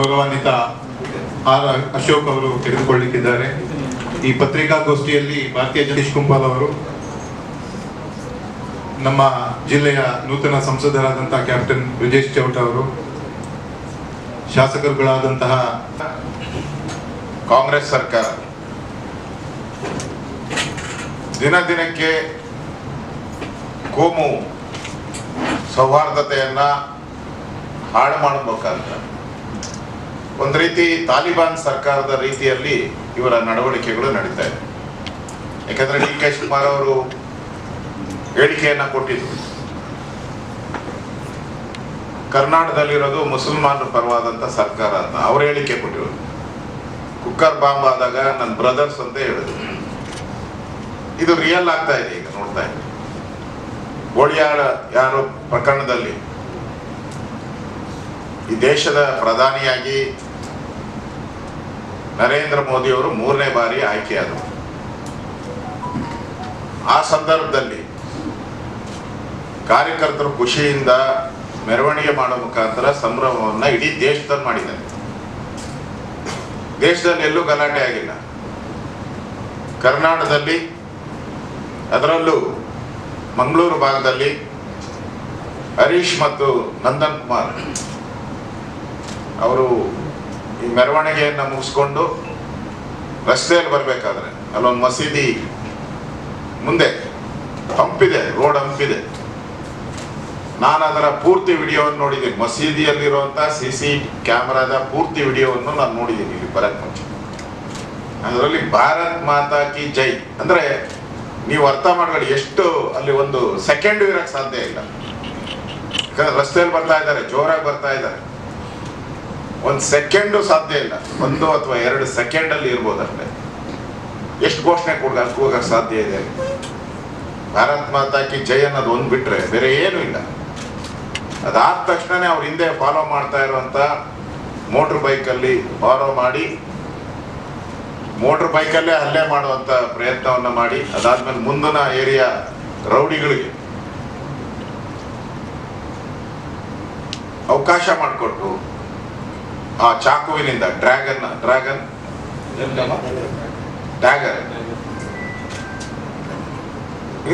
ಗೌರವಾನ್ವಿತ ಆರ್ ಅಶೋಕ್ ಅವರು ತೆಗೆದುಕೊಳ್ಳಲಿಕ್ಕಿದ್ದಾರೆ. ಈ ಪತ್ರಿಕಾಗೋಷ್ಠಿಯಲ್ಲಿ ಭಾರತೀಯ ಜನತಾ ಕುಂಪಾಲ್ ಅವರು, ನಮ್ಮ ಜಿಲ್ಲೆಯ ನೂತನ ಸಂಸದರಾದಂತಹ ಕ್ಯಾಪ್ಟನ್ ಬ್ರಿಜೇಶ್ ಚೌಟ ಅವರು, ಶಾಸಕರುಗಳಾದಂತಹ ಕಾಂಗ್ರೆಸ್ ಸರ್ಕಾರ ದಿನ ದಿನಕ್ಕೆ ಕೋಮು ಸೌಹಾರ್ದತೆಯನ್ನ ಹಾಳು ಮಾಡಬೇಕಾದ್ರೆ ಒಂದು ರೀತಿ ತಾಲಿಬಾನ್ ಸರ್ಕಾರದ ರೀತಿಯಲ್ಲಿ ಇವರ ನಡವಳಿಕೆಗಳು ನಡೀತಾ ಇದೆ. ಯಾಕಂದ್ರೆ ಡಿ.ಕೆ. ಶಿವಕುಮಾರ್ ಅವರು ಹೇಳಿಕೆಯನ್ನ ಕೊಟ್ಟಿದ್ರು, ಕರ್ನಾಟಕದಲ್ಲಿರೋದು ಮುಸಲ್ಮಾನರ ಪರವಾದಂತ ಸರ್ಕಾರ ಅಂತ ಅವ್ರು ಹೇಳಿಕೆ ಕೊಟ್ಟಿರೋದು. ಕುಕ್ಕರ್ ಬಾಂಬ್ ಆದಾಗ ನನ್ನ ಬ್ರದರ್ಸ್ ಅಂತ ಹೇಳಿದ್ರು. ಇದು ರಿಯಲ್ ಆಗ್ತಾ ಇದೆ. ಈಗ ನೋಡ್ತಾ ಇದೆ ಗೋಳಿಯಾಳ ಯಾರು ಪ್ರಕರಣದಲ್ಲಿ ಈ ದೇಶದ ಪ್ರಧಾನಿಯಾಗಿ ನರೇಂದ್ರ ಮೋದಿ ಅವರು 3ನೇ ಬಾರಿ ಆಯ್ಕೆಯಾದರು. ಆ ಸಂದರ್ಭದಲ್ಲಿ ಕಾರ್ಯಕರ್ತರು ಖುಷಿಯಿಂದ ಮೆರವಣಿಗೆ ಮಾಡೋ ಮುಖಾಂತರ ಸಂಭ್ರಮವನ್ನ ಇಡೀ ದೇಶದಲ್ಲಿ ಮಾಡಿದ್ದಾರೆ. ದೇಶದಲ್ಲಿ ಎಲ್ಲೂ ಗಲಾಟೆ ಆಗಿಲ್ಲ. ಕರ್ನಾಟಕದಲ್ಲಿ, ಅದರಲ್ಲೂ ಮಂಗಳೂರು ಭಾಗದಲ್ಲಿ ಹರೀಶ್ ಮತ್ತು ನಂದನ್ ಕುಮಾರ್ ಅವರು ಈ ಮೆರವಣಿಗೆಯನ್ನು ಮುಗಿಸ್ಕೊಂಡು ರಸ್ತೆಯಲ್ಲಿ ಬರಬೇಕಾದ್ರೆ ಅಲ್ಲೊಂದು ಮಸೀದಿ ಮುಂದೆ ಹಂಪಿದೆ, ರೋಡ್ ಹಂಪಿದೆ. ನಾನು ಅದರ ಪೂರ್ತಿ ವಿಡಿಯೋವನ್ನು ನೋಡಿದ್ದೀನಿ. ಮಸೀದಿಯಲ್ಲಿರುವಂತಹ CC ಕ್ಯಾಮೆರಾದ ಪೂರ್ತಿ ವಿಡಿಯೋವನ್ನು ನಾನು ನೋಡಿದ್ದೀನಿ ಇಲ್ಲಿ ಬರಕ್ ಮುಂಚೆ. ಅದರಲ್ಲಿ ಭಾರತ್ ಮಾತಾ ಕಿ ಜೈ ಅಂದ್ರೆ ನೀವು ಅರ್ಥ ಮಾಡ್ಕೊಳ್ಳಿ, ಎಷ್ಟು ಅಲ್ಲಿ ಒಂದು ಸೆಕೆಂಡ್ ಇರಕ್ಕೆ ಸಾಧ್ಯ ಇಲ್ಲ. ಯಾಕಂದ್ರೆ ರಸ್ತೆಯಲ್ಲಿ ಬರ್ತಾ ಇದ್ದಾರೆ, ಜೋರಾಗಿ ಬರ್ತಾ ಇದ್ದಾರೆ. ಒಂದು ಸೆಕೆಂಡು ಸಾಧ್ಯ ಇಲ್ಲ. 1 ಅಥವಾ 2 ಸೆಕೆಂಡ್ ಅಲ್ಲಿ ಇರ್ಬೋದಷ್ಟೇ. ಎಷ್ಟು ಘೋಷಣೆ ಕೂಗಕ್ಕೆ ಸಾಧ್ಯ ಇದೆ. ಭಾರತ್ ಮಾತಾ ಕಿ ಜೈ ಅನ್ನೋದು ಒಂದು ಬಿಟ್ರೆ ಬೇರೆ ಏನು ಇಲ್ಲ. ಅದಾದ ತಕ್ಷಣ ಅವ್ರ ಹಿಂದೆ ಫಾಲೋ ಮಾಡ್ತಾ ಇರುವಂತ ಮೋಟರ್ ಬೈಕಲ್ಲಿ ಫಾಲೋ ಮಾಡಿ ಮೋಟರ್ ಬೈಕಲ್ಲೇ ಹಲ್ಲೆ ಮಾಡುವಂತ ಪ್ರಯತ್ನವನ್ನ ಮಾಡಿ, ಅದಾದ್ಮೇಲೆ ಮುಂದಿನ ಏರಿಯಾ ರೌಡಿಗಳಿಗೆ ಅವಕಾಶ ಮಾಡಿಕೊಟ್ಟು ಆ ಚಾಕುವಿನಿಂದ ಡ್ರ್ಯಾಗರ್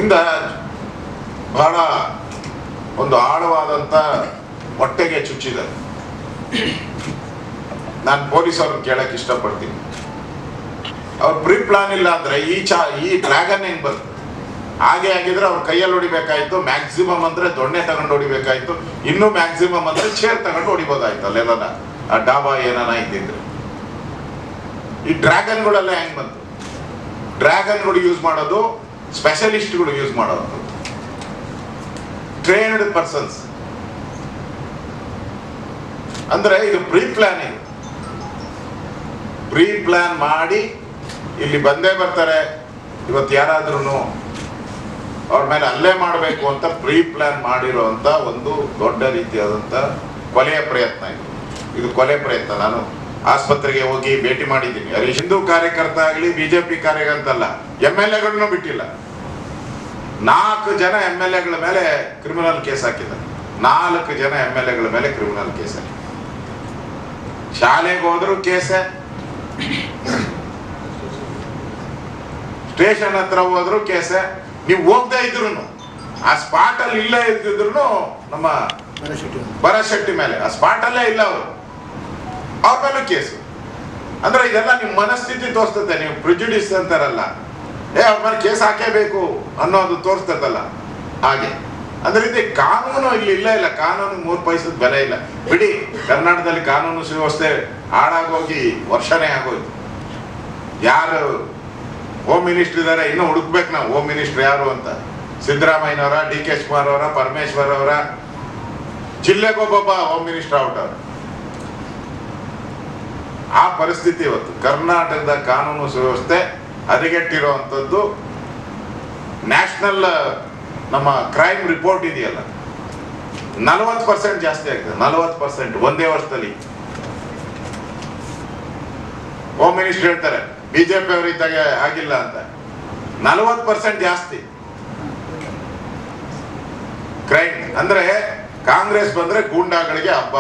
ಇಂದ ಬಹಳ ಒಂದು ಆಳವಾದಂತ ಹೊಟ್ಟೆಗೆ ಚುಚ್ಚಿದ್ದಾರೆ. ನಾನು ಪೊಲೀಸ್ ಅವ್ರನ್ನ ಕೇಳಕ್ ಇಷ್ಟಪಡ್ತೀನಿ, ಅವ್ರ ಪ್ರೀ ಪ್ಲಾನ್ ಇಲ್ಲ ಅಂದ್ರೆ ಈ ಡ್ರ್ಯಾಗನ್ ಹೆಂಗ್ ಬರ್ತದೆ? ಹಾಗೆ ಆಗಿದ್ರೆ ಅವ್ರ ಕೈಯಲ್ಲಿ ಹೊಡಿಬೇಕಾಯ್ತು. ಮ್ಯಾಕ್ಸಿಮಮ್ ಅಂದ್ರೆ ದೊಣ್ಣೆ ತಗೊಂಡು ಹೊಡಿಬೇಕಾಯ್ತು. ಇನ್ನೂ ಮ್ಯಾಕ್ಸಿಮಮ್ ಅಂದ್ರೆ ಚೇರ್ ತಗೊಂಡು ಹೊಡಿಬೋದಾಯ್ತು. ಅಲ್ಲೆಲ್ಲ ಆ ಡಾಬಾ ಏನಾನ ಇದ್ದಿದ್ರೆ. ಈ ಡ್ರ್ಯಾಗನ್ಗಳೆಲ್ಲ ಹೆಂಗ್ ಬಂತು? ಡ್ರ್ಯಾಗನ್ಗಳು ಯೂಸ್ ಮಾಡೋದು ಸ್ಪೆಷಲಿಸ್ಟ್ಗಳು ಯೂಸ್ ಮಾಡೋದು, ಟ್ರೈನ್ಡ್ ಪರ್ಸನ್ಸ್. ಅಂದ್ರೆ ಇದು ಪ್ರೀ ಪ್ಲಾನ್ ಮಾಡಿ ಇಲ್ಲಿ ಬಂದೇ ಬರ್ತಾರೆ. ಇವತ್ತು ಯಾರಾದ್ರೂ ಅವ್ರ ಮೇಲೆ ಹಲ್ಲೆ ಮಾಡಬೇಕು ಅಂತ ಪ್ರೀ ಪ್ಲಾನ್ ಮಾಡಿರುವಂತ ಒಂದು ದೊಡ್ಡ ರೀತಿಯಾದಂತ ಕೊಲೆಯ ಪ್ರಯತ್ನ ಇದು ಕೊಲೆ ಪ್ರಯತ್ನ. ನಾನು ಆಸ್ಪತ್ರೆಗೆ ಹೋಗಿ ಭೇಟಿ ಮಾಡಿದ್ದೀನಿ. ಹರೀಶ್ ಹಿಂದೂ ಕಾರ್ಯಕರ್ತ ಆಗಲಿ, ಬಿಜೆಪಿ ಕಾರ್ಯಕರ್ತಲ್ಲ, MLA ಬಿಟ್ಟಿಲ್ಲ. 4 ಜನ MLA ಮೇಲೆ ಕ್ರಿಮಿನಲ್ ಕೇಸ್ ಹಾಕಿದ್ದಾರೆ. 4 ಜನ MLA ಮೇಲೆ ಕ್ರಿಮಿನಲ್ ಕೇಸ್ ಹಾಕಿ. ಶಾಲೆಗೆ ಹೋದ್ರು ಕೇಸೆ, ಸ್ಟೇಷನ್ ಹತ್ರ ಹೋದ್ರು ಕೇಸೆ. ನೀವು ಹೋಗದೆ ಇದ್ರು, ಆ ಸ್ಪಾಟ್ ಅಲ್ಲಿ ಇಲ್ಲ ಇದ್ದಿದ್ರು ನಮ್ಮ ಭರತ್ ಮೇಲೆ ಆ ಸ್ಪಾಟ್ ಅಲ್ಲೇ ಇಲ್ಲ ಅವ್ರ ಮೇಲೂ ಕೇಸು. ಅಂದ್ರೆ ಇದೆಲ್ಲ ನಿಮ್ ಮನಸ್ಥಿತಿ ತೋರಿಸ್ತದೆ. ನೀವು ಪ್ರಿಜುಡಿಸ್ ಅಂತಾರಲ್ಲ, ಅವ್ರ ಮೇಲೆ ಕೇಸ್ ಹಾಕೇಬೇಕು ಅನ್ನೋದು ತೋರಿಸ್ತದಲ್ಲ ಹಾಗೆ. ಅದೇ ರೀತಿ ಕಾನೂನು ಇಲ್ಲಿ ಇಲ್ಲ. ಕಾನೂನು 3 ಪೈಸದ ಬೆಲೆ ಇಲ್ಲ. ಬಿಡಿ, ಕರ್ನಾಟಕದಲ್ಲಿ ಕಾನೂನು ಸುವ್ಯವಸ್ಥೆ ಹಾಳಾಗೋಗಿ ವರ್ಷನೇ ಆಗೋಯ್ತು. ಯಾರು ಹೋಮ್ ಮಿನಿಸ್ಟರ್ ಇದ್ದಾರೆ ಇನ್ನೂ ಹುಡುಕ್ಬೇಕು ನಾವು. ಹೋಮ್ ಮಿನಿಸ್ಟರ್ ಯಾರು ಅಂತ? ಸಿದ್ದರಾಮಯ್ಯನವರ, ಡಿ.ಕೆ. ಶಿವಕುಮಾರ್ ಅವರ, ಪರಮೇಶ್ವರ್ ಅವರ? ಜಿಲ್ಲೆಗೊಬ್ಬೊಬ್ಬ ಹೋಮ್ ಮಿನಿಸ್ಟರ್ ಔಟ್ ಅವರು. ಆ ಪರಿಸ್ಥಿತಿ ಇವತ್ತು ಕರ್ನಾಟಕದ ಕಾನೂನು ಸುವ್ಯವಸ್ಥೆ ಹದಗೆಟ್ಟಿರುವಂಥದ್ದು. ನ್ಯಾಷನಲ್ ನಮ್ಮ ಕ್ರೈಮ್ ರಿಪೋರ್ಟ್ ಇದೆಯಲ್ಲ, 40% ಜಾಸ್ತಿ ಆಗ್ತದೆ. 40% ಒಂದೇ ವರ್ಷದಲ್ಲಿ. ಹೋಮ್ ಮಿನಿಸ್ಟರ್ ಹೇಳ್ತಾರೆ ಬಿಜೆಪಿ ಅವರು ಇದ್ದಾಗ ಆಗಿಲ್ಲ ಅಂತ. 40% ಜಾಸ್ತಿ ಕ್ರೈಮ್. ಅಂದ್ರೆ ಕಾಂಗ್ರೆಸ್ ಬಂದ್ರೆ ಗೂಂಡಾಗಳಿಗೆ ಹಬ್ಬ.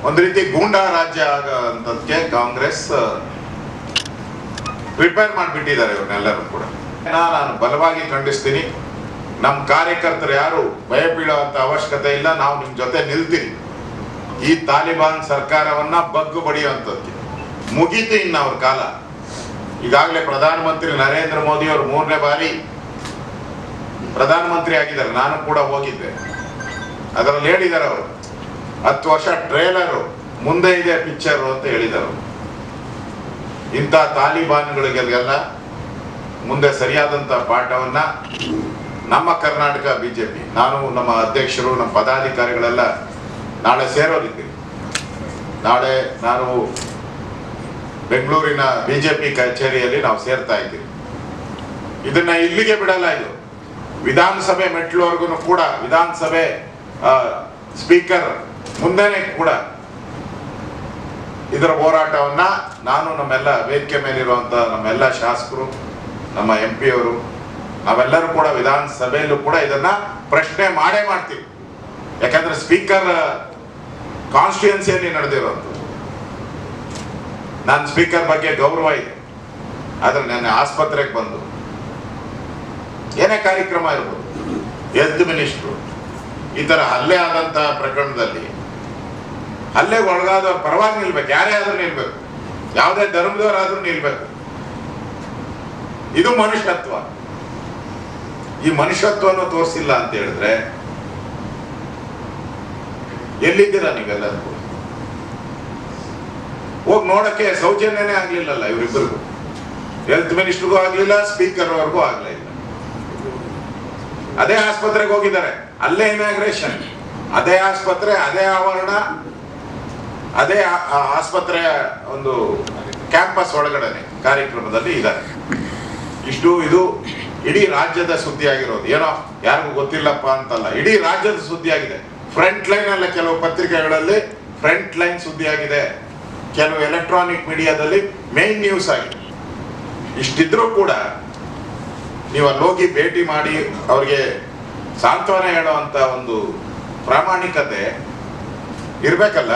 ಒಂದು ರೀತಿ ಗೂಂಡಾ ರಾಜ್ಯ ಆಗೋಂಥದ್ದಕ್ಕೆ ಕಾಂಗ್ರೆಸ್ ಪ್ರಿಪೇರ್ ಮಾಡಿಬಿಟ್ಟಿದ್ದಾರೆ ಇವನ್ನೆಲ್ಲರೂ ಕೂಡ. ನಾನು ಬಲವಾಗಿ ಖಂಡಿಸ್ತೀನಿ. ನಮ್ಮ ಕಾರ್ಯಕರ್ತರು ಯಾರು ಭಯ ಬೀಳುವಂತ ಅವಶ್ಯಕತೆ ಇಲ್ಲ. ನಾವು ನಿಮ್ ಜೊತೆ ನಿಲ್ತೀವಿ. ಈ ತಾಲಿಬಾನ್ ಸರ್ಕಾರವನ್ನ ಬಗ್ಗು ಬಡಿಯುವಂಥದ್ದು ಮುಗೀತು ಇನ್ನು ಅವ್ರ ಕಾಲ. ಈಗಾಗಲೇ ಪ್ರಧಾನಮಂತ್ರಿ ನರೇಂದ್ರ ಮೋದಿ ಅವರು 3ನೇ ಬಾರಿ ಪ್ರಧಾನಮಂತ್ರಿ ಆಗಿದ್ದಾರೆ. ನಾನು ಕೂಡ ಹೋಗಿದ್ದೆ. ಅದರಲ್ಲಿ ಹೇಳಿದ್ದಾರೆ ಅವರು 10 ವರ್ಷ ಟ್ರೇಲರು ಮುಂದೆ ಇದೆ ಪಿಕ್ಚರ್ ಅಂತ ಹೇಳಿದರು. ಇಂಥ ತಾಲಿಬಾನ್ಗಳಿಗೆಲ್ಲ ಮುಂದೆ ಸರಿಯಾದಂಥ ಪಾಠವನ್ನ ನಮ್ಮ ಕರ್ನಾಟಕ ಬಿಜೆಪಿ, ನಾನು ನಮ್ಮ ಅಧ್ಯಕ್ಷರು ನಮ್ಮ ಪದಾಧಿಕಾರಿಗಳೆಲ್ಲ ನಾಳೆ ಸೇರೋದಿದ್ದೀವಿ. ನಾಳೆ ನಾನು ಬೆಂಗಳೂರಿನ ಬಿಜೆಪಿ ಕಚೇರಿಯಲ್ಲಿ ನಾವು ಸೇರ್ತಾ ಇದ್ದೀವಿ. ಇದನ್ನ ಇಲ್ಲಿಗೆ ಬಿಡಲ್ಲ. ಇದು ವಿಧಾನಸಭೆ ಮೆಟ್ಲುವರೆಗೂ ಕೂಡ, ವಿಧಾನಸಭೆ ಸ್ಪೀಕರ್ ಮುಂದೆನೆ ಕೂಡ ಇದರ ಹೋರಾಟವನ್ನ ನಾನು ನಮ್ಮೆಲ್ಲ ವೇದಿಕೆ ಮೇಲಿರುವಂತ ನಮ್ಮೆಲ್ಲ ಶಾಸಕರು, ನಮ್ಮ MP ಅವರು, ನಾವೆಲ್ಲರೂ ಕೂಡ ವಿಧಾನಸಭೆಯಲ್ಲೂ ಕೂಡ ಇದನ್ನ ಪ್ರಶ್ನೆ ಮಾಡೇ ಮಾಡ್ತೀವಿ. ಯಾಕಂದ್ರೆ ಸ್ಪೀಕರ್ ಕಾನ್ಸ್ಟಿಟ್ಯೂನ್ಸಿಯಲ್ಲಿ ನಡೆದಿರುವಂಥದ್ದು. ನನ್ನ ಸ್ಪೀಕರ್ ಬಗ್ಗೆ ಗೌರವ ಇದೆ. ಆದ್ರೆ ನನ್ನ ಆಸ್ಪತ್ರೆಗೆ ಬಂದು ಏನೇ ಕಾರ್ಯಕ್ರಮ ಇರ್ಬೋದು, ಹೆಲ್ತ್ ಮಿನಿಸ್ಟ್ರು ಈ ತರ ಹಲ್ಲೆ ಆದಂತ ಪ್ರಕರಣದಲ್ಲಿ ಹಲ್ಲೆಗೆ ಒಳಗಾದವ್ರ ಪರವಾಗಿ ನಿಲ್ಬೇಕು. ಯಾರೇ ಆದ್ರೂ ನಿಲ್ಬೇಕು, ಯಾವುದೇ ಧರ್ಮದವರಾದ್ರೂ ನಿಲ್ಬೇಕು. ಇದು ಮನುಷ್ಯತ್ವ. ಈ ಮನುಷ್ಯತ್ವವನ್ನು ತೋರಿಸಿಲ್ಲ ಅಂತ ಹೇಳಿದ್ರೆ ಎಲ್ಲಿದ್ದೀರಾ ನೀವೆಲ್ಲರೂ? ಹೋಗಿ ನೋಡಕ್ಕೆ ಸೌಜನ್ಯನೇ ಆಗ್ಲಿಲ್ಲಲ್ಲ ಇವರಿಬ್ಬರಿಗೂ. ಹೆಲ್ತ್ ಮಿನಿಸ್ಟರ್ಗೂ ಆಗ್ಲಿಲ್ಲ, ಸ್ಪೀಕರ್ ಅವ್ರಿಗೂ ಆಗ್ಲಿಲ್ಲ. ಅದೇ ಆಸ್ಪತ್ರೆಗೆ ಹೋಗಿದ್ದಾರೆ, ಅಲ್ಲೇ ಇನಾಗ್ರೇಷನ್, ಅದೇ ಆಸ್ಪತ್ರೆ, ಅದೇ ಆವರಣ, ಅದೇ ಆಸ್ಪತ್ರೆಯ ಒಂದು ಕ್ಯಾಂಪಸ್ ಒಳಗಡೆ ಕಾರ್ಯಕ್ರಮದಲ್ಲಿ ಇದ್ದಾರೆ. ಇದು ಇಡೀ ರಾಜ್ಯದ ಸುದ್ದಿ ಆಗಿರೋದು. ಏನೋ ಯಾರಿಗೂ ಗೊತ್ತಿಲ್ಲಪ್ಪ ಅಂತಲ್ಲ, ಇಡೀ ರಾಜ್ಯದ ಸುದ್ದಿ ಆಗಿದೆ. ಫ್ರಂಟ್ ಲೈನ್ ಅಲ್ಲ, ಕೆಲವು ಪತ್ರಿಕೆಗಳಲ್ಲಿ ಫ್ರಂಟ್ ಲೈನ್ ಸುದ್ದಿ ಆಗಿದೆ, ಕೆಲವು ಎಲೆಕ್ಟ್ರಾನಿಕ್ ಮೀಡಿಯಾದಲ್ಲಿ ಮೇನ್ ನ್ಯೂಸ್ ಆಗಿದೆ. ಇಷ್ಟಿದ್ರೂ ಕೂಡ ನೀವು ಅಲ್ಲಿ ಹೋಗಿ ಭೇಟಿ ಮಾಡಿ ಅವ್ರಿಗೆ ಸಾಂತ್ವನ ಹೇಳುವಂತ ಒಂದು ಪ್ರಾಮಾಣಿಕತೆ ಇರ್ಬೇಕಲ್ಲ.